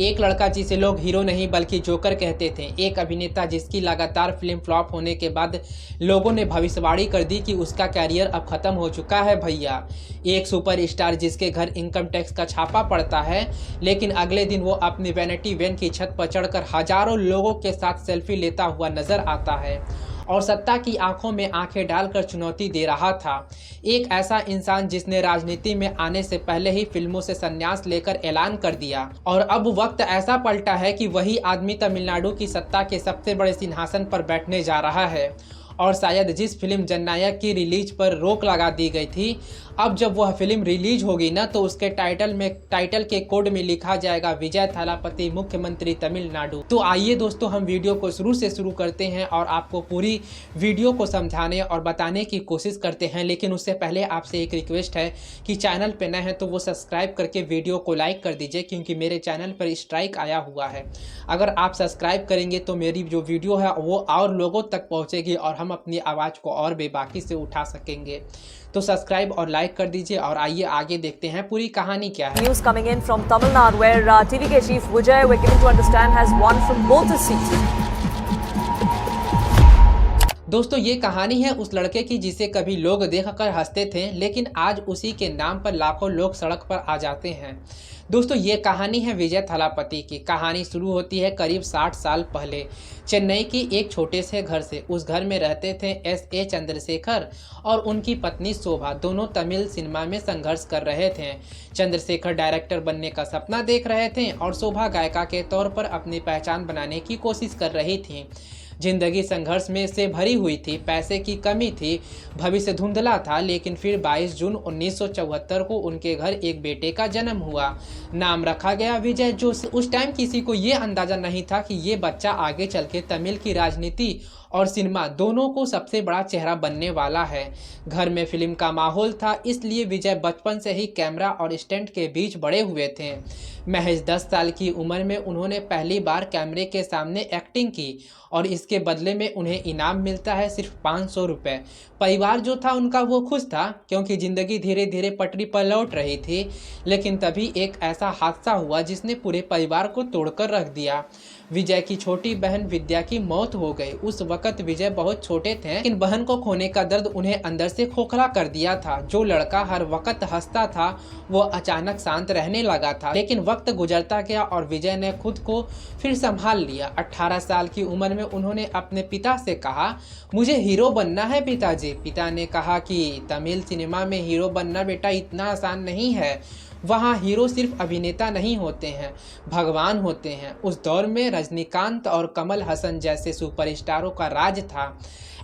एक लड़का जिसे लोग हीरो नहीं बल्कि जोकर कहते थे, एक अभिनेता जिसकी लगातार फिल्म फ्लॉप होने के बाद लोगों ने भविष्यवाणी कर दी कि उसका कैरियर अब खत्म हो चुका है भैया। एक सुपरस्टार जिसके घर इनकम टैक्स का छापा पड़ता है, लेकिन अगले दिन वो अपनी वैनिटी वैन की छत पर चढ़कर हजारों लोगों के साथ सेल्फी लेता हुआ नजर आता है और सत्ता की आंखों में आंखें डालकर चुनौती दे रहा था। एक ऐसा इंसान जिसने राजनीति में आने से पहले ही फिल्मों से संन्यास लेकर ऐलान कर दिया और अब वक्त ऐसा पलटा है कि वही आदमी तमिलनाडु की सत्ता के सबसे बड़े सिंहासन पर बैठने जा रहा है। और शायद जिस फिल्म जननायक की रिलीज पर रोक लगा दी गई थी, अब जब वह फिल्म रिलीज होगी ना तो उसके टाइटल के कोड में लिखा जाएगा विजय थालापति मुख्यमंत्री तमिलनाडु। तो आइए दोस्तों, हम वीडियो को शुरू से शुरू करते हैं और आपको पूरी वीडियो को समझाने और बताने की कोशिश करते हैं। लेकिन उससे पहले आपसे एक रिक्वेस्ट है कि चैनल पे नए हैं तो वो सब्सक्राइब करके वीडियो को लाइक कर दीजिए, क्योंकि मेरे चैनल पर स्ट्राइक आया हुआ है। अगर आप सब्सक्राइब करेंगे तो मेरी जो वीडियो है वो और लोगों तक पहुँचेगी और हम अपनी आवाज़ को और बेबाकी से उठा सकेंगे। तो सब्सक्राइब और लाइक कर दीजिए और आइए आगे देखते हैं पूरी कहानी क्या है। News coming in from Tamil Nadu, where TVK chief Vijay, we're given to understand, has won from both his seats. दोस्तों, ये कहानी है उस लड़के की जिसे कभी लोग देखकर हंसते थे, लेकिन आज उसी के नाम पर लाखों लोग सड़क पर आ जाते हैं। दोस्तों, ये कहानी है विजय थालापति की। कहानी शुरू होती है करीब 60 साल पहले चेन्नई की एक छोटे से घर से। उस घर में रहते थे S.A. चंद्रशेखर और उनकी पत्नी शोभा। दोनों तमिल सिनेमा में संघर्ष कर रहे थे। चंद्रशेखर डायरेक्टर बनने का सपना देख रहे थे और शोभा गायिका के तौर पर अपनी पहचान बनाने की कोशिश कर रही थी। जिंदगी संघर्ष में से भरी हुई थी, पैसे की कमी थी, भविष्य धुंधला था। लेकिन फिर 22 जून 1974 को उनके घर एक बेटे का जन्म हुआ। नाम रखा गया विजय, जो उस टाइम किसी को ये अंदाजा नहीं था कि ये बच्चा आगे चल के तमिल की राजनीति और सिनेमा दोनों को सबसे बड़ा चेहरा बनने वाला है। घर में फिल्म का माहौल था, इसलिए विजय बचपन से ही कैमरा और स्टंट के बीच बड़े हुए थे। महज 10 साल की उम्र में उन्होंने पहली बार कैमरे के सामने एक्टिंग की और इसके बदले में उन्हें इनाम मिलता है सिर्फ 500 रुपये। परिवार जो था उनका वो खुश था, क्योंकि ज़िंदगी धीरे धीरे पटरी पर लौट रही थी। लेकिन तभी एक ऐसा हादसा हुआ जिसने पूरे परिवार को तोड़कर रख दिया। विजय की छोटी बहन विद्या की मौत हो गई। उस वक्त विजय बहुत छोटे थे, लेकिन बहन को खोने का दर्द उन्हें अंदर से खोखला कर दिया था। जो लड़का हर वक्त हंसता था वो अचानक शांत रहने लगा था। लेकिन वक्त गुजरता गया और विजय ने खुद को फिर संभाल लिया। 18 साल की उम्र में उन्होंने अपने पिता से कहा, मुझे हीरो बनना है पिताजी। पिता ने कहा कि तमिल सिनेमा में हीरो बनना बेटा इतना आसान नहीं है। वहाँ हीरो सिर्फ अभिनेता नहीं होते हैं, भगवान होते हैं। उस दौर में रजनीकांत और कमल हसन जैसे सुपरस्टारों का राज था।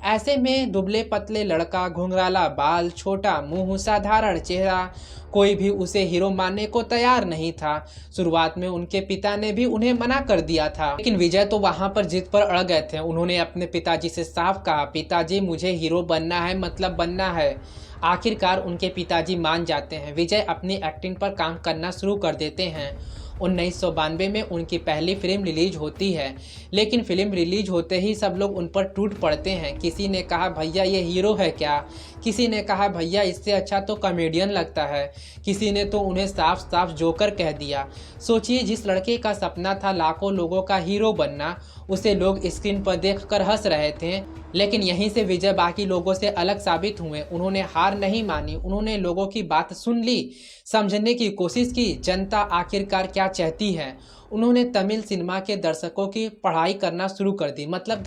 ऐसे में दुबले पतले लड़का, घुंघराला बाल, छोटा मुंह, साधारण चेहरा, कोई भी उसे हीरो मानने को तैयार नहीं था। शुरुआत में उनके पिता ने भी उन्हें मना कर दिया था, लेकिन विजय तो वहां पर जिद पर अड़ गए थे। उन्होंने अपने पिताजी से साफ कहा, पिताजी मुझे हीरो बनना है, मतलब बनना है। आखिरकार उनके पिताजी मान जाते हैं। विजय अपनी एक्टिंग पर काम करना शुरू कर देते हैं। 1992 में उनकी पहली फिल्म रिलीज होती है, लेकिन फिल्म रिलीज होते ही सब लोग उन पर टूट पड़ते हैं। किसी ने कहा भैया ये हीरो है क्या, किसी ने कहा भैया इससे अच्छा तो कॉमेडियन लगता है, किसी ने तो उन्हें साफ साफ जोकर कह दिया। सोचिए, जिस लड़के का सपना था लाखों लोगों का हीरो बनना, उसे लोग स्क्रीन पर देखकर हंस रहे थे। लेकिन यहीं से विजय बाकी लोगों से अलग साबित हुए। उन्होंने हार नहीं मानी, उन्होंने लोगों की बात सुन ली, समझने की कोशिश की जनता आखिरकार क्या चाहती है। उन्होंने तमिल सिनेमा के दर्शकों की पढ़ाई करना शुरू कर दी, मतलब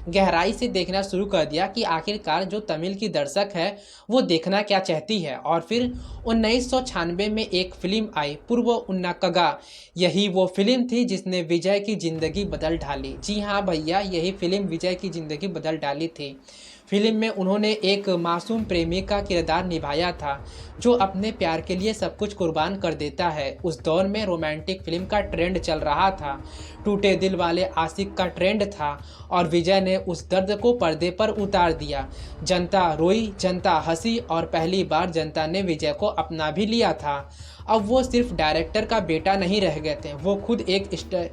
गहराई से देखना शुरू कर दिया कि आखिरकार जो तमिल की दर्शक है वो देखना क्या चाहती है। और फिर 1996 में एक फिल्म आई, पूर्व उन्नाकगा। यही वो फिल्म थी जिसने विजय की ज़िंदगी बदल डाली। जी हाँ भैया, यही फिल्म विजय की ज़िंदगी बदल डाली थी। फिल्म में उन्होंने एक मासूम प्रेमी का किरदार निभाया था जो अपने प्यार के लिए सब कुछ कुर्बान कर देता है। उस दौर में रोमांटिक फिल्म का ट्रेंड चल रहा था, टूटे दिल वाले आशिक का ट्रेंड था और विजय ने उस दर्द को पर्दे पर उतार दिया। जनता रोई, जनता हंसी और पहली बार जनता ने विजय को अपना भी लिया था। अब वो सिर्फ डायरेक्टर का बेटा नहीं रह गए थे, वो खुद एक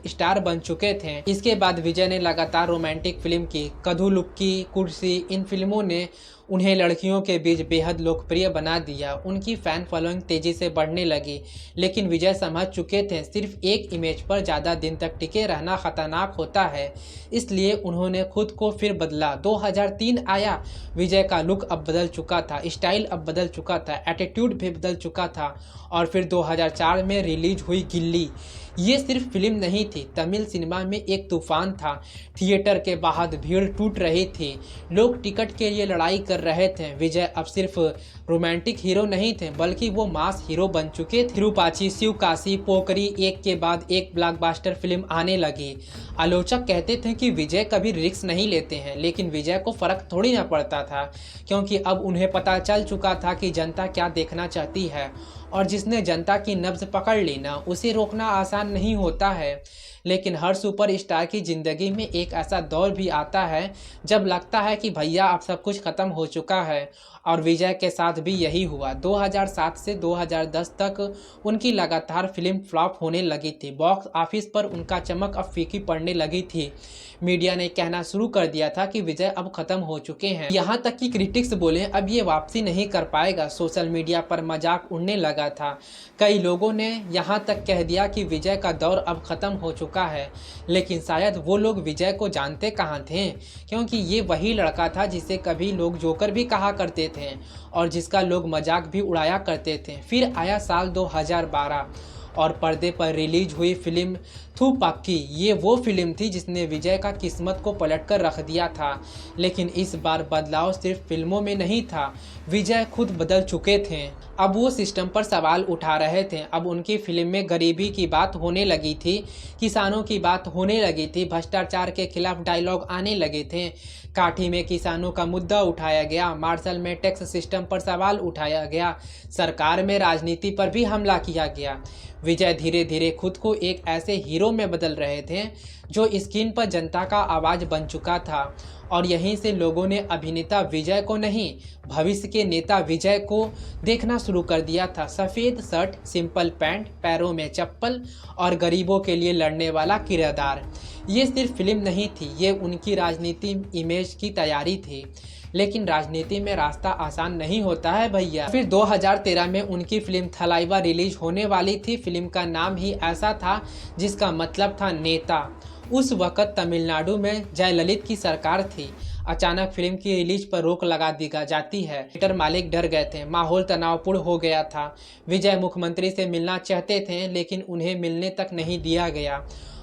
स्टार बन चुके थे। इसके बाद विजय ने लगातार रोमांटिक फिल्म की, कधुलुक्की, कुर्सी, इन फिल्मों ने उन्हें लड़कियों के बीच बेहद लोकप्रिय बना दिया। उनकी फैन फॉलोइंग तेजी से बढ़ने लगी, लेकिन विजय समझ चुके थे सिर्फ एक इमेज पर ज़्यादा दिन तक टिके रहना खतरनाक होता है। इसलिए उन्होंने खुद को फिर बदला। 2003 आया, विजय का लुक अब बदल चुका था, स्टाइल अब बदल चुका था, एटीट्यूड भी बदल चुका था। और फिर 2004 में रिलीज हुई गिल्ली। ये सिर्फ फिल्म नहीं थी, तमिल सिनेमा में एक तूफान था। थिएटर के बाहर भीड़ टूट रही थी, लोग टिकट के लिए लड़ाई कर रहे थे। विजय अब सिर्फ रोमांटिक हीरो नहीं थे, बल्कि वो मास हीरो बन चुके थे। तिरुपाची, शिवकाशी, पोकरी, एक के बाद एक ब्लॉकबस्टर फिल्म आने लगी। आलोचक कहते थे कि विजय कभी रिस्क नहीं लेते हैं, लेकिन विजय को फर्क थोड़ी ना पड़ता था, क्योंकि अब उन्हें पता चल चुका था कि जनता क्या देखना चाहती है। और जिसने जनता की नब्ज पकड़ ली ना, उसे रोकना आसान नहीं होता है। लेकिन हर सुपरस्टार की ज़िंदगी में एक ऐसा दौर भी आता है जब लगता है कि भैया अब सब कुछ ख़त्म हो चुका है, और विजय के साथ भी यही हुआ। 2007 से 2010 तक उनकी लगातार फिल्म फ्लॉप होने लगी थी। बॉक्स ऑफिस पर उनका चमक अब फीकी पड़ने लगी थी। मीडिया ने कहना शुरू कर दिया था कि विजय अब खत्म हो चुके हैं। यहाँ तक कि क्रिटिक्स बोले अब ये वापसी नहीं कर पाएगा। सोशल मीडिया पर मजाक उड़ने लगा था। कई लोगों ने यहाँ तक कह दिया कि विजय का दौर अब खत्म हो चुका है। लेकिन शायद वो लोग विजय को जानते कहाँ थे, क्योंकि ये वही लड़का था जिसे कभी लोग जोकर भी कहा करते थे और जिसका लोग मजाक भी उड़ाया करते थे। फिर आया साल 2012 और पर्दे पर रिलीज हुई फिल्म थूपाक्की। ये वो फिल्म थी जिसने विजय का किस्मत को पलटकर रख दिया था। लेकिन इस बार बदलाव सिर्फ फिल्मों में नहीं था, विजय खुद बदल चुके थे। अब वो सिस्टम पर सवाल उठा रहे थे। अब उनकी फिल्म में गरीबी की बात होने लगी थी, किसानों की बात होने लगी थी, भ्रष्टाचार के खिलाफ डायलॉग आने लगे थे। काठी में किसानों का मुद्दा उठाया गया, मार्शल में टैक्स सिस्टम पर सवाल उठाया गया, सरकार में राजनीति पर भी हमला किया गया। विजय धीरे धीरे खुद को एक ऐसे हीरो में बदल रहे थे जो स्क्रीन पर जनता का आवाज़ बन चुका था। और यहीं से लोगों ने अभिनेता विजय को नहीं, भविष्य के नेता विजय को देखना शुरू कर दिया था। सफ़ेद शर्ट, सिंपल पैंट, पैरों में चप्पल और गरीबों के लिए लड़ने वाला किरदार। ये सिर्फ फिल्म नहीं थी, ये उनकी राजनीति इमेज की तैयारी थी। लेकिन राजनीति में रास्ता आसान नहीं होता है भैया। फिर 2013 में उनकी फिल्म थलाइवा रिलीज होने वाली थी। फिल्म का नाम ही ऐसा था जिसका मतलब था नेता। उस वक़्त तमिलनाडु में जयललिता की सरकार थी। अचानक फिल्म की रिलीज पर रोक लगा दी जाती है। थिएटर मालिक डर गए थे, माहौल तनावपूर्ण हो गया था। विजय मुख्यमंत्री से मिलना चाहते थे, लेकिन उन्हें मिलने तक नहीं दिया गया।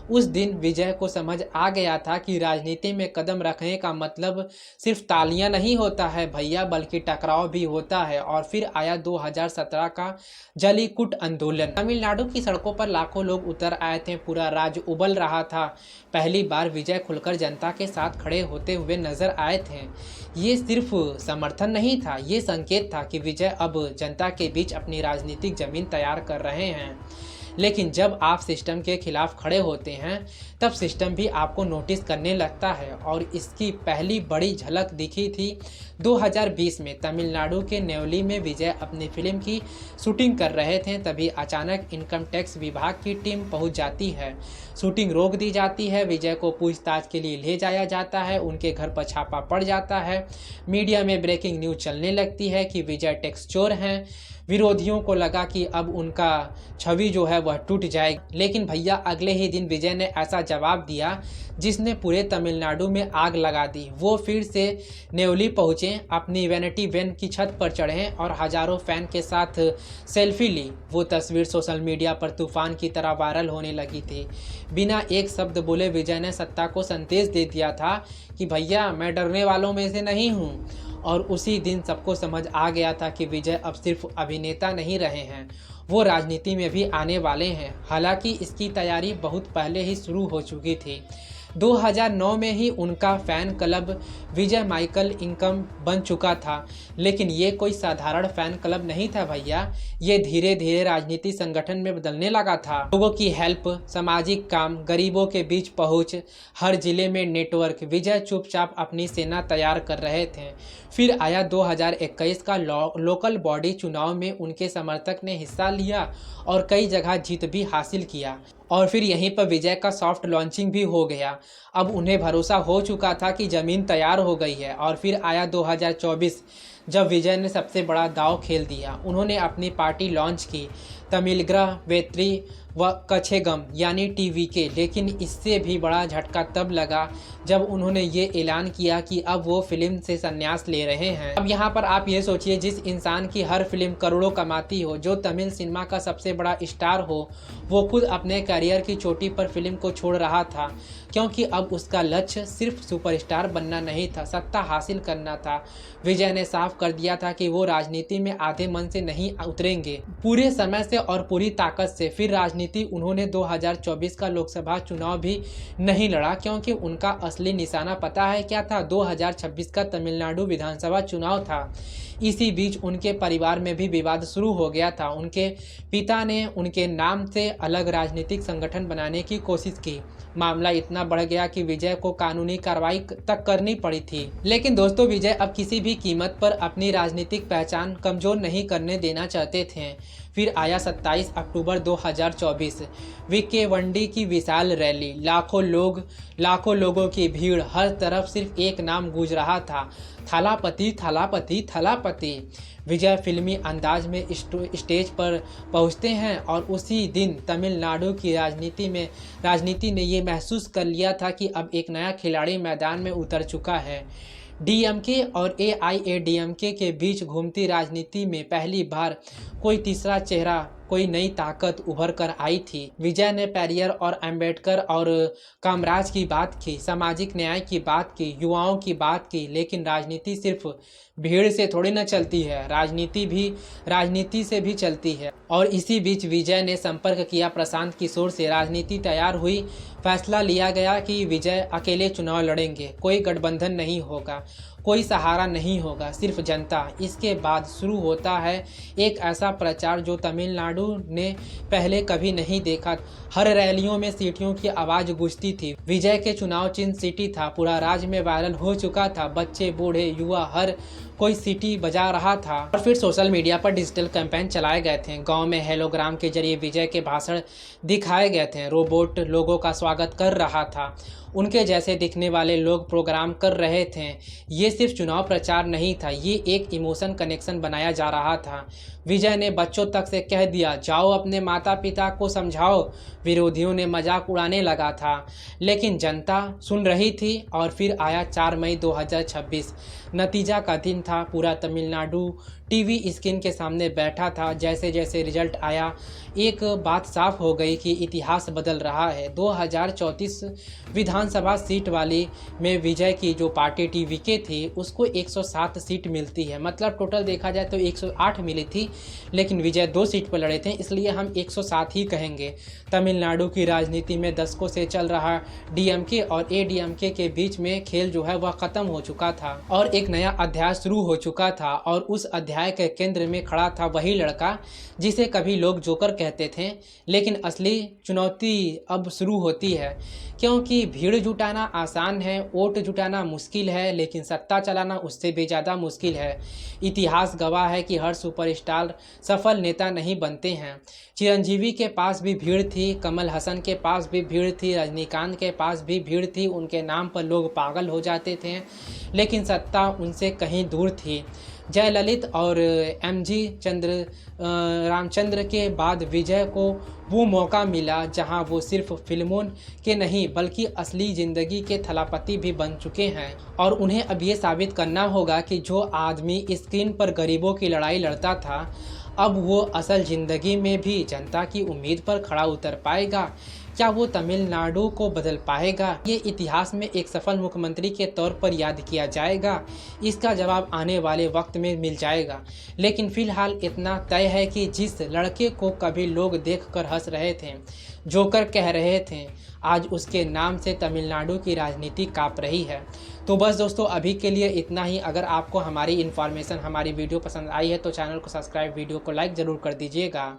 उस दिन विजय को समझ आ गया था कि राजनीति में कदम रखने का मतलब सिर्फ तालियां नहीं होता है भैया, बल्कि टकराव भी होता है। और फिर आया 2017 का जलीकुट आंदोलन। तमिलनाडु की सड़कों पर लाखों लोग उतर आए थे, पूरा राज्य उबल रहा था। पहली बार विजय खुलकर जनता के साथ खड़े होते हुए नजर आए थे। ये सिर्फ समर्थन नहीं था, ये संकेत था कि विजय अब जनता के बीच अपनी राजनीतिक जमीन तैयार कर रहे हैं। लेकिन जब आप सिस्टम के खिलाफ खड़े होते हैं, तब सिस्टम भी आपको नोटिस करने लगता है। और इसकी पहली बड़ी झलक दिखी थी 2020 में। तमिलनाडु के नेवली में विजय अपनी फिल्म की शूटिंग कर रहे थे, तभी अचानक इनकम टैक्स विभाग की टीम पहुंच जाती है। शूटिंग रोक दी जाती है, विजय को पूछताछ के लिए ले जाया जाता है, उनके घर पर छापा पड़ जाता है। मीडिया में ब्रेकिंग न्यूज़ चलने लगती है कि विजय टैक्स चोर हैं। विरोधियों को लगा कि अब उनका छवि जो है वह टूट जाएगी। लेकिन भैया अगले ही दिन विजय ने ऐसा जवाब दिया जिसने पूरे तमिलनाडु में आग लगा दी। वो फिर से नेवली पहुँचे, अपनी वैनिटी वैन की छत पर चढ़े और हजारों फैन के साथ सेल्फी ली। वो तस्वीर सोशल मीडिया पर तूफान की तरह वायरल होने लगी थी। बिना एक शब्द बोले विजय ने सत्ता को संदेश दे दिया था कि भैया मैं डरने वालों में से नहीं हूँ। और उसी दिन सबको समझ आ गया था कि विजय अब सिर्फ अभिनेता नहीं रहे हैं, वो राजनीति में भी आने वाले हैं। हालांकि इसकी तैयारी बहुत पहले ही शुरू हो चुकी थी। 2009 में ही उनका फैन क्लब विजय माइकल इनकम बन चुका था। लेकिन ये कोई साधारण फैन क्लब नहीं था भैया, ये धीरे धीरे राजनीति संगठन में बदलने लगा था। लोगों की हेल्प, सामाजिक काम, गरीबों के बीच पहुंच, हर जिले में नेटवर्क। विजय चुपचाप अपनी सेना तैयार कर रहे थे। फिर आया 2021 का लोकल बॉडी चुनाव में उनके समर्थक ने हिस्सा लिया और कई जगह जीत भी हासिल किया। और फिर यहीं पर विजय का सॉफ्ट लॉन्चिंग भी हो गया। अब उन्हें भरोसा हो चुका था कि ज़मीन तैयार हो गई है। और फिर आया 2024, जब विजय ने सबसे बड़ा दांव खेल दिया। उन्होंने अपनी पार्टी लॉन्च की, तमिलग्रह वेत्री व कछेगम यानी टीवीके। लेकिन इससे भी बड़ा झटका तब लगा जब उन्होंने ये ऐलान किया कि अब वो फिल्म से संन्यास ले रहे हैं। अब यहाँ पर आप ये सोचिए, जिस इंसान की हर फिल्म करोड़ों कमाती हो, जो तमिल सिनेमा का सबसे बड़ा स्टार हो, वो खुद अपने करियर की चोटी पर फिल्म को छोड़ रहा था, क्योंकि अब उसका लक्ष्य सिर्फ सुपरस्टार बनना नहीं था, सत्ता हासिल करना था। विजय ने साफ कर दिया था कि वो राजनीति में आधे मन से नहीं उतरेंगे, पूरे समय से और पूरी ताकत से। फिर राजनीति उन्होंने 2024 का लोकसभा चुनाव भी नहीं लड़ा, क्योंकि उनका असली निशाना पता है क्या था? 2026 का तमिलनाडु विधानसभा चुनाव था। इसी बीच उनके परिवार में भी विवाद शुरू हो गया था। उनके पिता ने उनके नाम से अलग राजनीतिक संगठन बनाने की कोशिश की। मामला इतना बढ़ गया कि विजय को कानूनी कार्रवाई तक करनी पड़ी थी। लेकिन दोस्तों, विजय अब किसी भी कीमत पर अपनी राजनीतिक पहचान कमजोर नहीं करने देना चाहते थे। फिर आया 27 अक्टूबर 2024, वीके वंडी की विशाल रैली, लाखों लोगों की भीड़, हर तरफ सिर्फ एक नाम गूंज रहा था, थालापति थालापति थालापति। विजय फिल्मी अंदाज में स्टेज पर पहुंचते हैं और उसी दिन तमिलनाडु की राजनीति ने ये महसूस कर लिया था कि अब एक नया खिलाड़ी मैदान में उतर चुका है। डीएमके और एआईएडीएमके के बीच घूमती राजनीति में पहली बार कोई तीसरा चेहरा, कोई नई ताकत उभर कर आई थी। विजय ने पेरियर और अंबेडकर और कामराज की बात की, सामाजिक न्याय की बात की, युवाओं की बात की। लेकिन राजनीति सिर्फ भीड़ से थोड़ी न चलती है, राजनीति से भी चलती है। और इसी बीच विजय ने संपर्क किया प्रशांत किशोर से। राजनीति तैयार हुई, फैसला लिया गया कि विजय अकेले चुनाव लड़ेंगे, कोई गठबंधन नहीं होगा, कोई सहारा नहीं होगा, सिर्फ जनता। इसके बाद शुरू होता है एक ऐसा प्रचार जो तमिलनाडु ने पहले कभी नहीं देखा। हर रैलियों में सीटियों की आवाज़ गूंजती थी। विजय के चुनाव चिन्ह सिटी था, पूरा राज्य में वायरल हो चुका था। बच्चे, बूढ़े, युवा, हर कोई सिटी बजा रहा था। और फिर सोशल मीडिया पर डिजिटल कैंपेन चलाए गए थे। गांव में हेलोग्राम के जरिए विजय के भाषण दिखाए गए थे। रोबोट लोगों का स्वागत कर रहा था, उनके जैसे दिखने वाले लोग प्रोग्राम कर रहे थे। ये सिर्फ चुनाव प्रचार नहीं था, ये एक इमोशन कनेक्शन बनाया जा रहा था। विजय ने बच्चों तक से कह दिया, जाओ अपने माता पिता को समझाओ। विरोधियों ने मजाक उड़ाने लगा था, लेकिन जनता सुन रही थी। और फिर आया 4 मई 2026, नतीजा का दिन था। पूरा तमिलनाडु टीवी स्क्रीन के सामने बैठा था। जैसे जैसे रिजल्ट आया, एक बात साफ हो गई कि इतिहास बदल रहा है। 2034 विधानसभा सीट वाली में विजय की जो पार्टी टीवीके थी, उसको 107 सीट मिलती है। मतलब टोटल देखा जाए तो 108 मिली थी, लेकिन विजय 2 सीट पर लड़े थे, इसलिए हम 107 ही कहेंगे। तमिलनाडु की राजनीति में दशकों से चल रहा डीएमके और एडीएमके के बीच में खेल जो है वह खत्म हो चुका था और एक नया अध्याय शुरू हो चुका था। और उस अध्याय के केंद्र में खड़ा था वही लड़का जिसे कभी लोग जोकर कहते थे। लेकिन असली चुनौती अब शुरू होती है, क्योंकि भीड़ जुटाना आसान है, वोट जुटाना मुश्किल है, लेकिन सत्ता चलाना उससे भी ज़्यादा मुश्किल है। इतिहास गवाह है कि हर सुपरस्टार सफल नेता नहीं बनते हैं। चिरंजीवी के पास भी भीड़ थी, कमल हसन के पास भी भीड़ थी, रजनीकांत के पास भी भीड़ थी। उनके नाम पर लोग पागल हो जाते थे, लेकिन सत्ता उनसे कहीं दूर थी। जयललित और एमजी रामचंद्र के बाद विजय को वो मौका मिला जहां वो सिर्फ फिल्मों के नहीं बल्कि असली ज़िंदगी के थलापति भी बन चुके हैं। और उन्हें अब ये साबित करना होगा कि जो आदमी स्क्रीन पर गरीबों की लड़ाई लड़ता था, अब वो असल ज़िंदगी में भी जनता की उम्मीद पर खड़ा उतर पाएगा। क्या वो तमिलनाडु को बदल पाएगा? ये इतिहास में एक सफल मुख्यमंत्री के तौर पर याद किया जाएगा? इसका जवाब आने वाले वक्त में मिल जाएगा। लेकिन फिलहाल इतना तय है कि जिस लड़के को कभी लोग देखकर हंस रहे थे, जोकर कह रहे थे, आज उसके नाम से तमिलनाडु की राजनीति काँप रही है। तो बस दोस्तों, अभी के लिए इतना ही। अगर आपको हमारी इन्फॉर्मेशन, हमारी वीडियो पसंद आई है तो चैनल को सब्सक्राइब, वीडियो को लाइक ज़रूर कर दीजिएगा।